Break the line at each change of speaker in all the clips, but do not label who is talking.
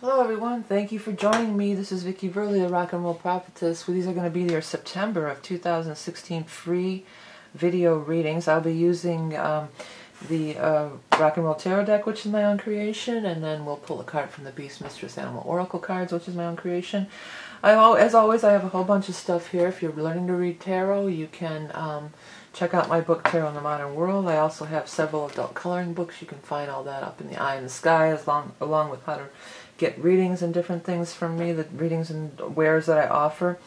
Hello everyone, thank you for joining me. This is Vickie, the Rock and Roll Prophetess. Well, these are going to be your September of 2016 free video readings. I'll be using the Rock and Roll Tarot deck, which is my own creation, and then we'll pull a card from the Beast Mistress Animal Oracle cards, which is my own creation. As always, I have a whole bunch of stuff here. If you're learning to read tarot, you can check out my book, Tarot in the Modern World. I also have several adult coloring books. You can find all that up in the eye in the sky, along with how to get readings and different things from me, the readings and wares that I offer.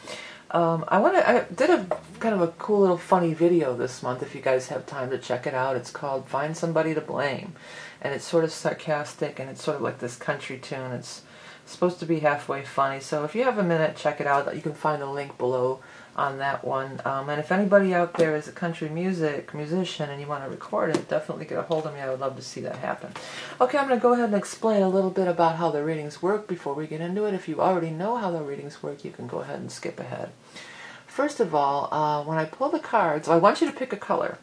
I did a kind of a cool little funny video this month, if you guys have time to check it out. It's called Find Somebody to Blame, and it's sort of sarcastic, and it's sort of like this country tune. It's supposed to be halfway funny, so if you have a minute, check it out. You can find a link below on that one. And if anybody out there is a country musician and you want to record it, definitely get a hold of me. I would love to see that happen. Okay, I'm going to go ahead and explain a little bit about how the readings work before we get into it. If you already know how the readings work, you can go ahead and skip ahead. First of all, when I pull the cards, I want you to pick a color.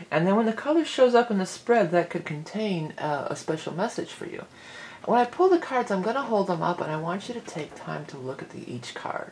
And then when the color shows up in the spread, that could contain a special message for you. When I pull the cards, I'm going to hold them up, and I want you to take time to look at each card.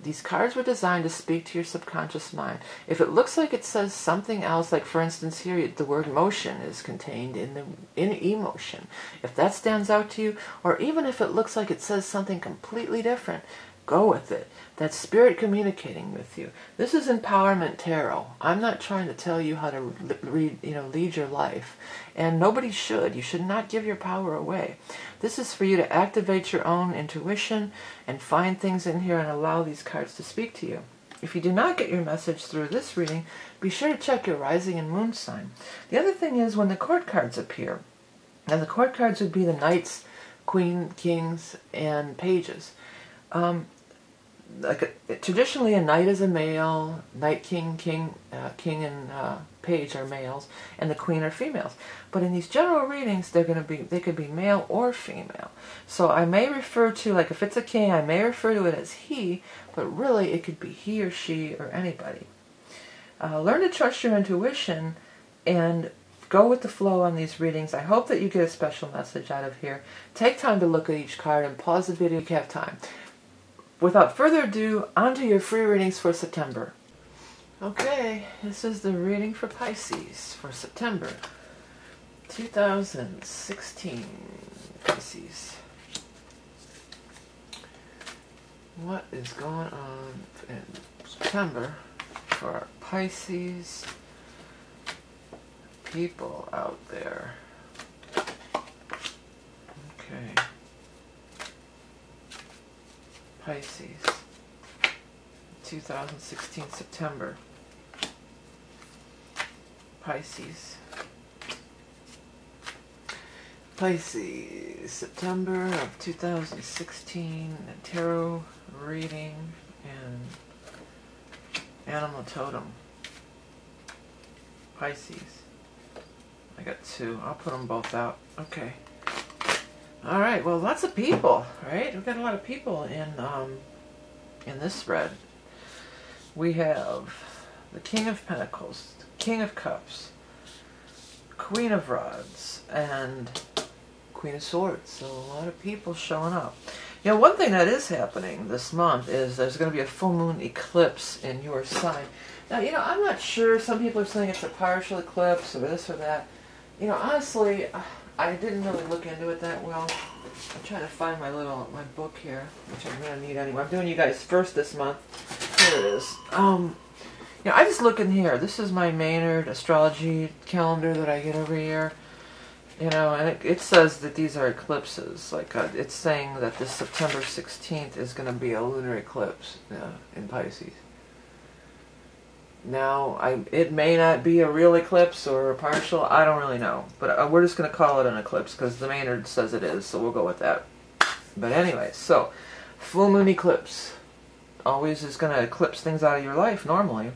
These cards were designed to speak to your subconscious mind. If it looks like it says something else, like for instance here, the word motion is contained in emotion. If that stands out to you, or even if it looks like it says something completely different, go with it. That's spirit communicating with you. This is empowerment tarot. I'm not trying to tell you how to lead your life, and nobody should. You should not give your power away. This is for you to activate your own intuition and find things in here and allow these cards to speak to you. If you do not get your message through this reading, be sure to check your rising and moon sign. The other thing is when the court cards appear, and the court cards would be the knights, queen, kings, and pages. Traditionally, a knight is a male, knight, king, and page are males, and the queen are females. But in these general readings, they could be male or female. So I may refer to, like if it's a king, I may refer to it as he, but really it could be he or she or anybody. Learn to trust your intuition and go with the flow on these readings. I hope that you get a special message out of here. Take time to look at each card and pause the video if you have time. Without further ado, on to your free readings for September. Okay, this is the reading for Pisces for September 2016. Pisces. What is going on in September for our Pisces people out there? Okay. Pisces, 2016 September. Pisces, September of 2016, tarot reading and animal totem. Pisces. I got two. I'll put them both out. Okay. All right, well, lots of people, right? We've got a lot of people in this spread. We have the King of Pentacles, King of Cups, Queen of Rods, and Queen of Swords. So a lot of people showing up. You know, one thing that is happening this month is there's going to be a full moon eclipse in your sign. Now, you know, I'm not sure. Some people are saying it's a partial eclipse or this or that. You know, honestly, I didn't really look into it that well. I'm trying to find my book here, which I'm going to need anyway. I'm doing you guys first this month. Here it is. You know, I just look in here. This is my Maynard astrology calendar that I get every year. You know, and it says that these are eclipses. Like, it's saying that this September 16th is going to be a lunar eclipse in Pisces. Now, it may not be a real eclipse or a partial, I don't really know. But we're just going to call it an eclipse because the Maynard says it is, so we'll go with that. But anyway, so, full moon eclipse. Always is going to eclipse things out of your life, normally.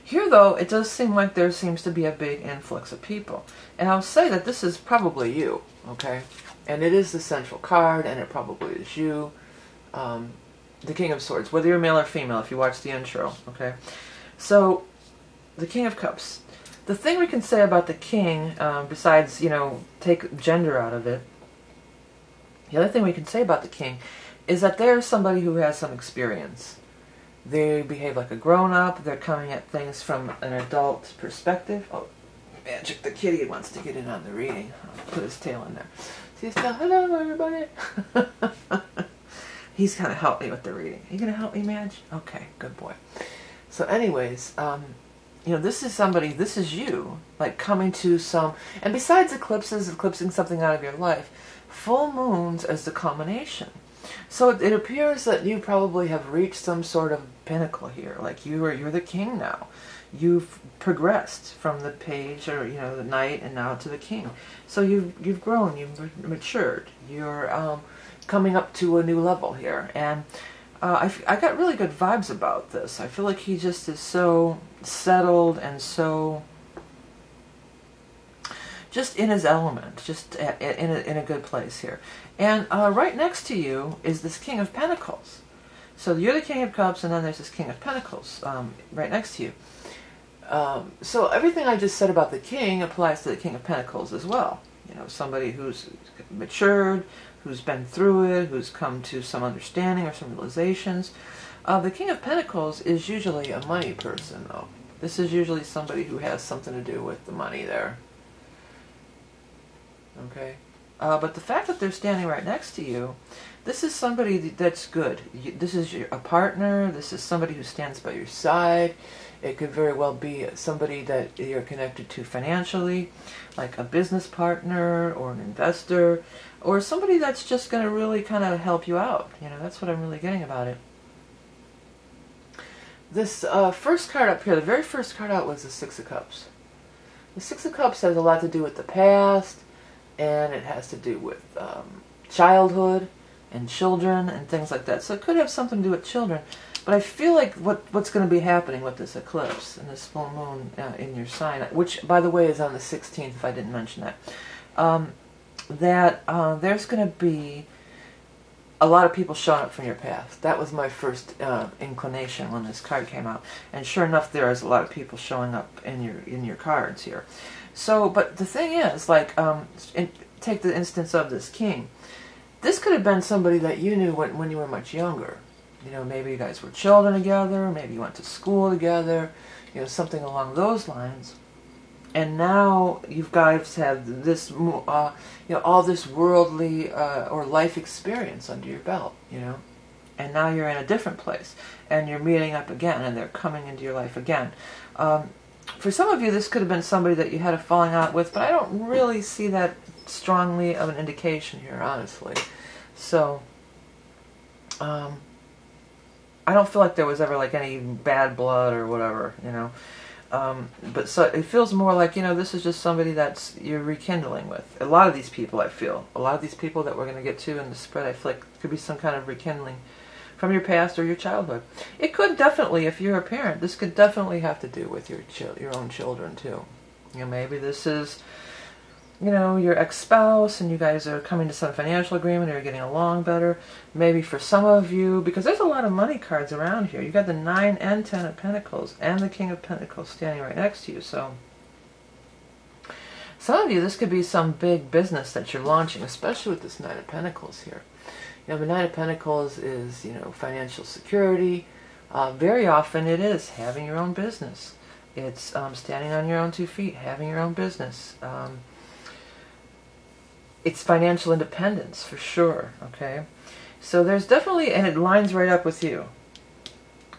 Here, though, it does seem like there seems to be a big influx of people. And I'll say that this is probably you, okay? And it is the central card, and it probably is you. The King of Swords, whether you're male or female, if you watch the intro, okay? So, the King of Cups. The thing we can say about the King, besides, you know, take gender out of it, The other thing we can say about the king is that they're somebody who has some experience. They behave like a grown-up. They're coming at things from an adult perspective. Oh, Magic the kitty wants to get in on the reading. I'll put his tail in there. See his tail? Hello, everybody. He's going to help me with the reading. Are you going to help me, Madge? Okay, good boy. So anyways, you know, this is somebody, this is you, like coming to some, and besides eclipses, eclipsing something out of your life, full moons as the culmination. So it appears that you probably have reached some sort of pinnacle here, like you're the king now. You've progressed from the page, or you know, the knight, and now to the king. So you've grown, you've matured. You're coming up to a new level here, and I got really good vibes about this. I feel like he just is so settled and so just in his element, just in a good place here. And right next to you is this King of Pentacles. So you're the King of Cups, and then there's this King of Pentacles right next to you. So everything I just said about the King applies to the King of Pentacles as well. You know, somebody who's matured, who's been through it, who's come to some understanding or some realizations. The King of Pentacles is usually a money person, though. This is usually somebody who has something to do with the money there. Okay? But the fact that they're standing right next to you, this is somebody that's good. This is a partner. This is somebody who stands by your side. It could very well be somebody that you're connected to financially, like a business partner or an investor, or somebody that's just going to really kind of help you out. You know, that's what I'm really getting about it. This first card up here, the very first card out, was the Six of Cups. The Six of Cups has a lot to do with the past, and it has to do with childhood and children and things like that. So it could have something to do with children. But I feel like what's going to be happening with this eclipse and this full moon in your sign, which, by the way, is on the 16th, if I didn't mention that, there's going to be a lot of people showing up from your past. That was my first inclination when this card came out. And sure enough, there is a lot of people showing up in your cards here. So, but the thing is, like, take the instance of this king. This could have been somebody that you knew when you were much younger. You know, maybe you guys were children together, maybe you went to school together, you know, something along those lines. And now you guys have this, you know, all this worldly or life experience under your belt, you know. And now you're in a different place, and you're meeting up again, and they're coming into your life again. For some of you, this could have been somebody that you had a falling out with, but I don't really see that strongly of an indication here, honestly. So, I don't feel like there was ever like any bad blood or whatever, you know. But so it feels more like, you know, this is just somebody that's you're rekindling with. A lot of these people, I feel, a lot of these people that we're going to get to in the spread, I feel like could be some kind of rekindling from your past or your childhood. It could definitely, if you're a parent, this could definitely have to do with your own children too. You know, maybe this is, you know, your ex-spouse and you guys are coming to some financial agreement or you're getting along better. Maybe for some of you, because there's a lot of money cards around here. You've got the 9 and 10 of Pentacles and the King of Pentacles standing right next to you. So some of you, this could be some big business that you're launching, especially with this 9 of Pentacles here. You know, the 9 of Pentacles is, you know, financial security. Very often it is having your own business. It's standing on your own 2 feet, having your own business. It's financial independence, for sure, okay? So there's definitely, and it lines right up with you.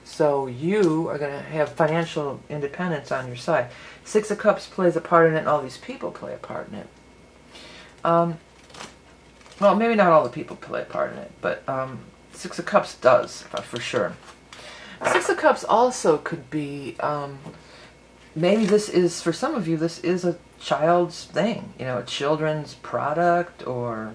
So you are going to have financial independence on your side. 6 of Cups plays a part in it, and all these people play a part in it. Well, maybe not all the people play a part in it, but 6 of Cups does, for sure. 6 of Cups also could be, maybe this is, for some of you, this is a child's thing, you know, a children's product, or,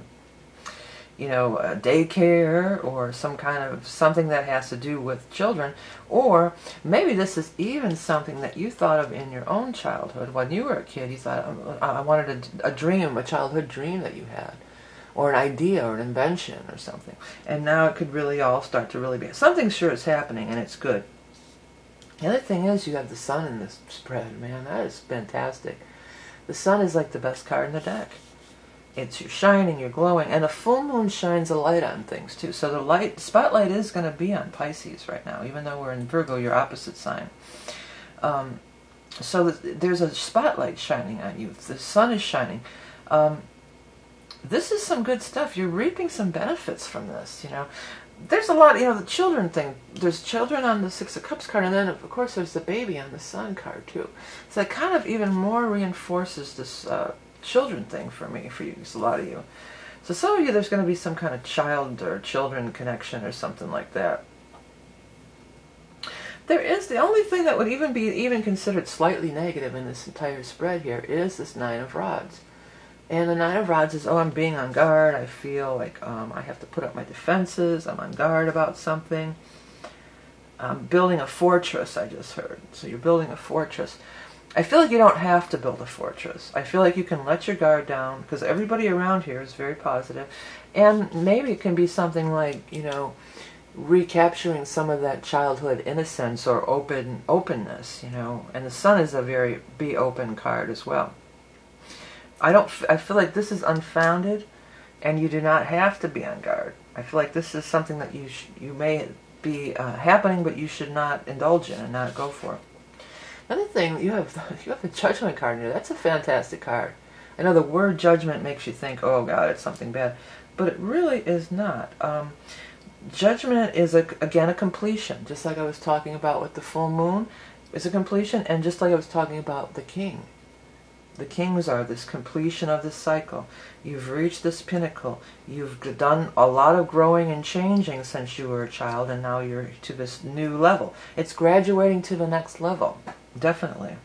you know, a daycare, or some kind of something that has to do with children. Or maybe this is even something that you thought of in your own childhood. When you were a kid, you thought, I wanted a dream, a childhood dream that you had, or an idea, or an invention, or something. And now it could really all start to really be, something sure is happening, and it's good. The other thing is, you have the Sun in this spread, man. That is fantastic. The Sun is like the best card in the deck. You're shining, you're glowing, and a full moon shines a light on things too. So the spotlight is going to be on Pisces right now, even though we're in Virgo, your opposite sign. So there's a spotlight shining on you. The sun is shining. This is some good stuff. You're reaping some benefits from this, you know. There's a lot, you know, the children thing. There's children on the Six of Cups card, and then, of course, there's the baby on the Sun card, too. So that kind of even more reinforces this children thing for me, for you, a lot of you. So some of you, there's going to be some kind of child or children connection or something like that. There is, the only thing that would even be considered slightly negative in this entire spread here is this Nine of Rods. And the Nine of Rods is, oh, I'm being on guard. I feel like I have to put up my defenses. I'm on guard about something. I'm building a fortress, I just heard. So you're building a fortress. I feel like you don't have to build a fortress. I feel like you can let your guard down because everybody around here is very positive. And maybe it can be something like, you know, recapturing some of that childhood innocence or openness, you know. And the Sun is a very be open card as well. I feel like this is unfounded, and you do not have to be on guard. I feel like this is something that you may be happening, but you should not indulge in and not go for. Another thing, you have the Judgment card in here. That's a fantastic card. I know the word Judgment makes you think, oh God, it's something bad, but it really is not. Judgment is again a completion, just like I was talking about with the full moon. It's a completion, and just like I was talking about the King. The Kings are this completion of this cycle. You've reached this pinnacle. You've done a lot of growing and changing since you were a child, and now you're to this new level. It's graduating to the next level, definitely.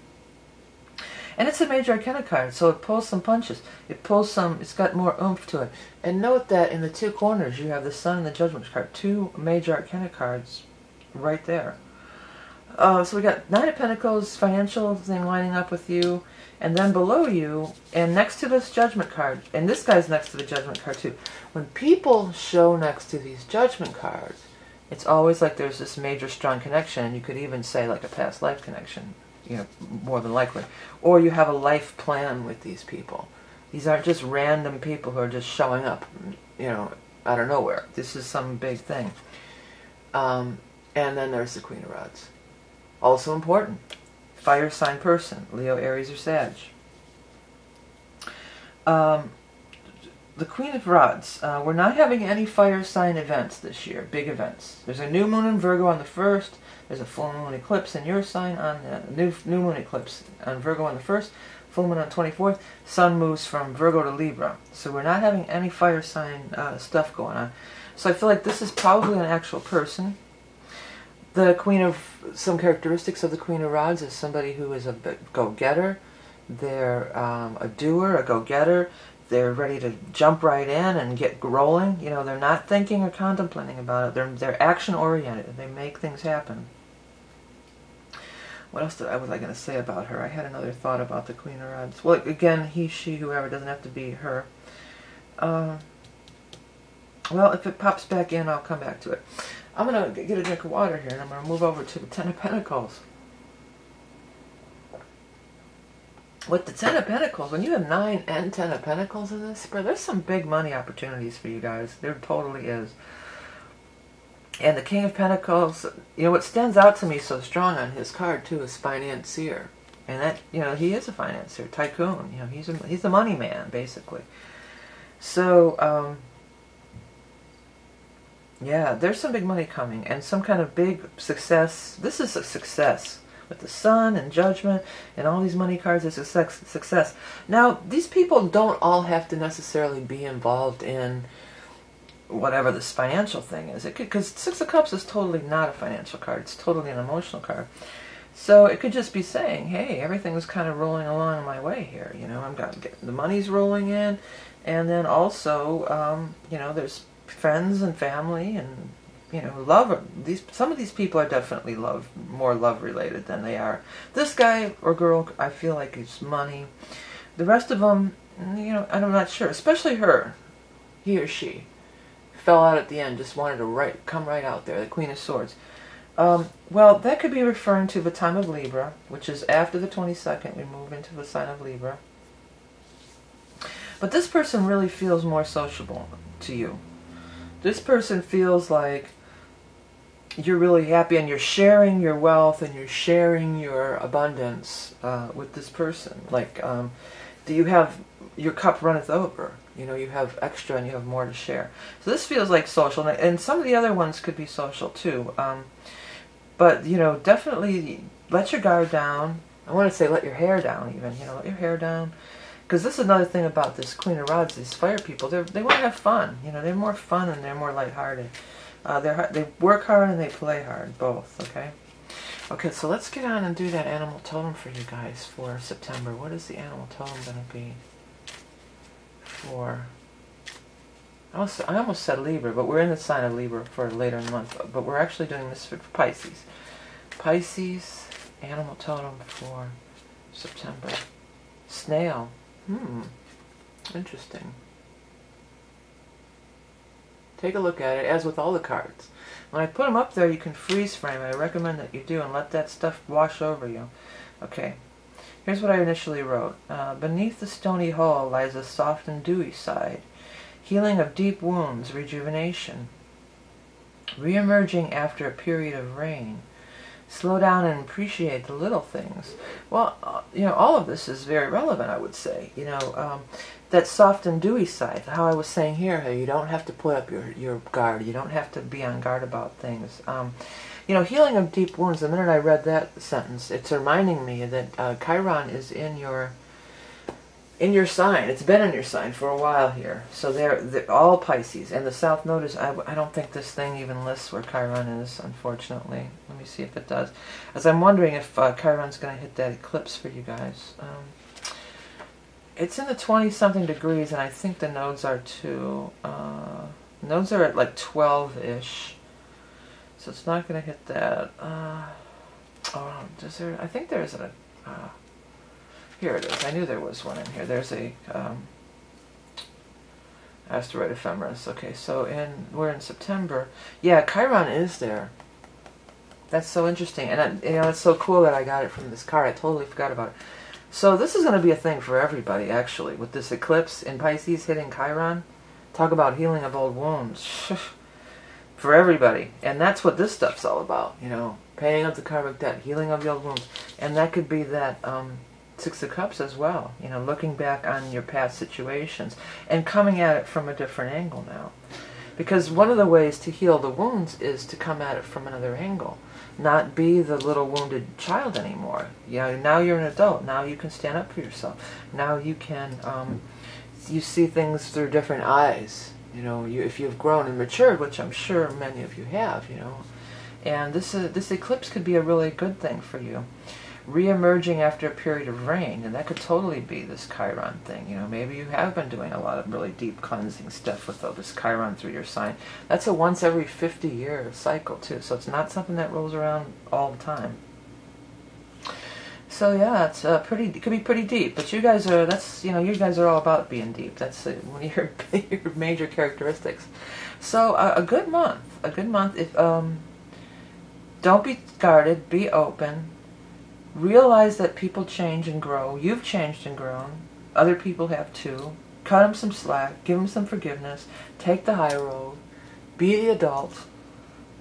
And it's a major arcana card, so it pulls some punches. It's got more oomph to it. And note that in the two corners you have the Sun and the Judgment card, two major arcana cards right there. So we got Nine of Pentacles, financial thing lining up with you, and then below you, and next to this Judgment card, and this guy's next to the Judgment card too. When people show next to these Judgment cards, it's always like there's this major strong connection, and you could even say like a past life connection, you know, more than likely. Or you have a life plan with these people. These aren't just random people who are just showing up, you know, out of nowhere. This is some big thing. And then there's the Queen of Rods. Also important, fire sign person, Leo, Aries, or Sag. The Queen of Rods, we're not having any fire sign events this year, big events. There's a new moon in Virgo on the 1st, there's a full moon eclipse in your sign on the new moon eclipse on Virgo on the 1st, full moon on 24th, Sun moves from Virgo to Libra. So we're not having any fire sign stuff going on. So I feel like this is probably an actual person. The Queen of, some characteristics of the Queen of Rods is somebody who is a go-getter. They're a doer, a go-getter. They're ready to jump right in and get rolling. You know, they're not thinking or contemplating about it. They're action-oriented. They make things happen. What else was I going to say about her? I had another thought about the Queen of Rods. Well, again, he, she, whoever, doesn't have to be her. Well, if it pops back in, I'll come back to it. I'm going to get a drink of water here, and I'm going to move over to the Ten of Pentacles. With the Ten of Pentacles, when you have 9 and 10 of Pentacles in this spread, there's some big money opportunities for you guys. There totally is. And the King of Pentacles, you know, what stands out to me so strong on his card, too, is financier. And that, you know, he is a financier, tycoon. You know, he's a money man, basically. So, yeah, there's some big money coming and some kind of big success. This is a success with the Sun and Judgment and all these money cards. It's a success. Now, these people don't all have to necessarily be involved in whatever this financial thing is. It could, because Six of Cups is totally not a financial card. It's totally an emotional card. So it could just be saying, hey, everything's kind of rolling along my way here. You know, the money's rolling in, and then also, you know, there's friends and family and, you know, love. Some of these people are definitely more love related than they are. This guy or girl, I feel like it's money. The rest of them, you know, I'm not sure. Especially her, he or she, fell out at the end. Just wanted to come right out there. The Queen of Swords. Well, that could be referring to the time of Libra, which is after the 22nd. We move into the sign of Libra. But this person really feels more sociable to you. This person feels like you're really happy and you're sharing your wealth and you're sharing your abundance with this person. Like, do you have, your cup runneth over? You know, you have extra and you have more to share. So this feels like social, and some of the other ones could be social too. But, you know, definitely let your guard down. I want to say let your hair down even, you know, let your hair down. Because this is another thing about this Queen of Rods, these fire people, they want to have fun. You know, they're more fun and they're more lighthearted. They work hard and they play hard, both, okay? Okay, so let's get on and do that animal totem for you guys for September. What is the animal totem going to be for... I almost said Libra, but we're in the sign of Libra for later in the month. But we're actually doing this for Pisces. Pisces, animal totem for September. Snail. Interesting. Take a look at it, as with all the cards. When I put them up there, you can freeze frame. I recommend that you do and let that stuff wash over you. Okay. Here's what I initially wrote. Beneath the stony hull lies a soft and dewy side. Healing of deep wounds, rejuvenation. Re-emerging after a period of rain. Slow down and appreciate the little things. Well, you know, all of this is very relevant, I would say. You know, that soft and dewy side, how I was saying here, you don't have to put up your guard. You don't have to be on guard about things. You know, healing of deep wounds, the minute I read that sentence, it's reminding me that Chiron is in your sign. It's been in your sign for a while here. So they're all Pisces. And the South Node is, I don't think this thing even lists where Chiron is, unfortunately. Let me see if it does. As I'm wondering if Chiron's going to hit that eclipse for you guys. It's in the 20-something degrees, and I think the nodes are too. Nodes are at like 12-ish. So it's not going to hit that. Does there? I think there's a... here it is. I knew there was one in here. There's a asteroid ephemeris. Okay, so we're in September. Yeah, Chiron is there. That's so interesting, and you know, it's so cool that I got it from this card. I totally forgot about it. So this is going to be a thing for everybody, actually, with this eclipse in Pisces hitting Chiron. Talk about healing of old wounds. For everybody, and that's what this stuff's all about. You know, paying up the karmic debt, healing of the old wounds, and that could be that. Six of Cups as well, you know, looking back on your past situations and coming at it from a different angle now. Because one of the ways to heal the wounds is to come at it from another angle. Not be the little wounded child anymore. You know, now you're an adult. Now you can stand up for yourself. Now you can, you see things through different eyes. You know, if you've grown and matured, which I'm sure many of you have, you know. And this eclipse could be a really good thing for you. Re-emerging after a period of rain, and that could totally be this Chiron thing. You know, maybe you have been doing a lot of really deep cleansing stuff with this Chiron through your sign. That's a once every 50-year cycle too, so it's not something that rolls around all the time. So yeah, it's it could be pretty deep. But you guys are, you guys are all about being deep. That's one of your major characteristics. So a good month. If don't be guarded, be open. Realize that people change and grow. You've changed and grown. Other people have too. Cut them some slack. Give them some forgiveness. Take the high road. Be the adult.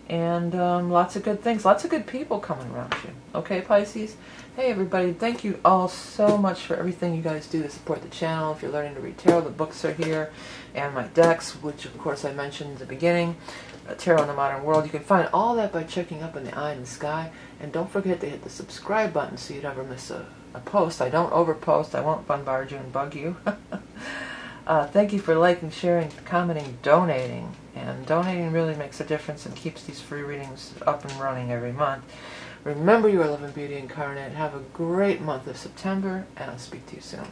And lots of good things. Lots of good people coming around you. Okay, Pisces? Hey, everybody. Thank you all so much for everything you guys do to support the channel. If you're learning to read tarot, the books are here. And my decks, which, of course, I mentioned at the beginning. Tarot in the Modern World. You can find all that by checking up in the eye in the sky. And don't forget to hit the subscribe button so you never miss a post. I don't overpost. I won't bombard you and bug you. Thank you for liking, sharing, commenting, donating. And donating really makes a difference and keeps these free readings up and running every month. Remember, you are love and beauty incarnate. Have a great month of September, and I'll speak to you soon.